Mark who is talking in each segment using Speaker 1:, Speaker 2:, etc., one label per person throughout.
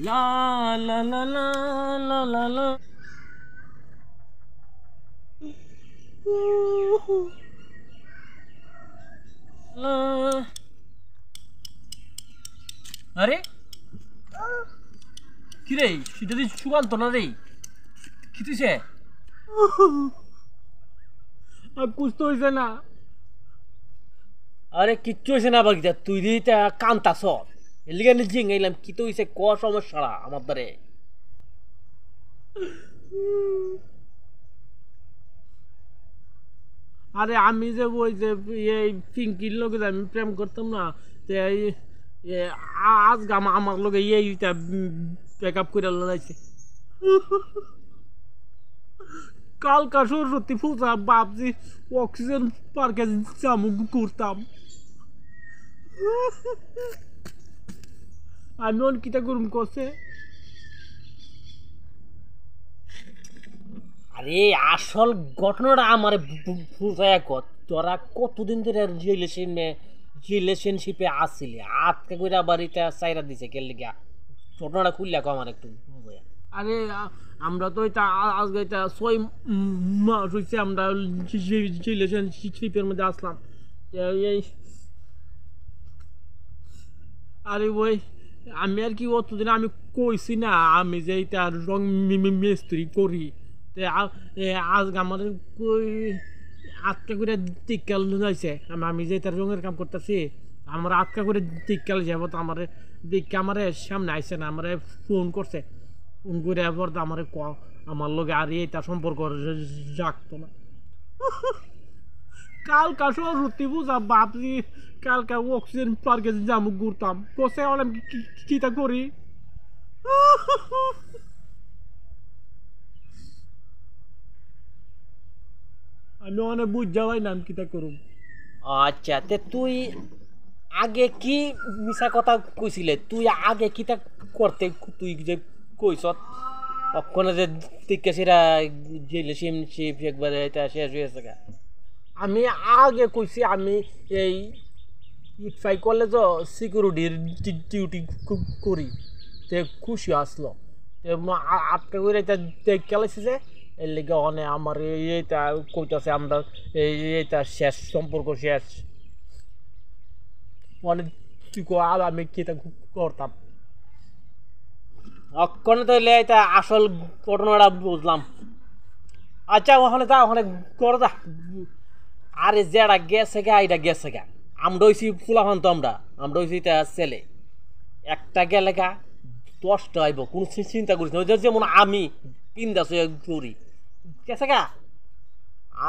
Speaker 1: লা লা লা লা লা লা লা আরে কি রে সেটা দিয়ে সুকান্ত না রে কি তুইছে আর কুস্ত হয়েছে না আরে কিচ্ছু হয়েছে না বাকি তুই দিয়ে কান্তাস এর লিগে নিজে গাইলাম কি তো হয়েছে ক সমস্যা আমার দ্বারে আরে আমি যে ওই যে এই পিঙ্কির লোকে আমি প্রেম করতাম না আজ আমার লোকে এইটা ব্যাক আপ করে লাইছে কালকা সরস্বতী পূজা ভাবছি অক্সিজেন পার্কে যাবো ঘুরতাম আমি অন কিটা করুম করছে আরে আসল ঘটনাটা আমার বুঝায় কত তোরা কতদিন ধরে রিলেশনশিপে আসছিলি আজকে কইরা বাড়িতে চাইরা দিছে কে লিগা ঘটনাটা খুললা কো আমার একটু আরে আমরা তো এটা আজকে এটা 6 মাস হইছে আমরা রিলেশনশিপের মধ্যে আসলাম এই আরে ওই আমি আর কি অতদিন আমি কইছি না আমি যে এটা রং মিস্ত্রি করি আজ আমার আটকা করে টিকাল যাইছে আমি যে তার রঙের কাম করতেছি আমার আটকা করে টিকাল যাব তো আমার দিকে আমার সামনে আইসে না আমার ফোন করছে ফোন করে এবার তো আমার আমার লোক আর এইটা সম্পর্ক রাখতো না কালকা সরস্বতী পূজা ভাবছি কালকা অক্সিজেন পার্কে যাবো ঘুরতাম কোসে অনেক কিটা করি আমি অনেক বুঝ যাওয়াই নাম কিতা করুম আচ্ছা তে তুই আগে কি মিছা কথা কইছিলে তুই আগে কিতা করতে তুই যে কইছ অক্ষণে যে টিকা সেরা রিলেশনশিপ একবারে এটা শেষ হয়েছে গা আমি আগে কইছি আমি এই ইটফাই কলেজ সিকিউরিটির ডিউটি করি তে খুশি আসলো আটকা করে এটা দেখে যে এর লেগে অনে আমার এইটা কইতাছে আমরা এইটা শেষ সম্পর্ক শেষ অনেক তুই আর আমি কিটা করতাম অক্ষণে তাইলে এটা আসল ঘটনাটা বুঝলাম আচ্ছা ওখানে যা ওখানে করে যা আরে যেটা গেছে গা এটা গেছে গা আমরা হইছি ফুলাফান তো আমরা হইছি এটা ছেলে একটা গেলে গা 10টা আইব কোনো চিন্তা করিস না যেমন আমি পিন্দাস করি গেছে গা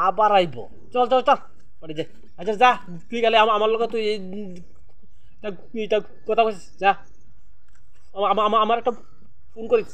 Speaker 1: আবার আইব চল চল চল বাড়ি যা আচ্ছা যা তুই গেলে আমার লোক তুই কথা কইছিস যা আমার একটা ফোন করিস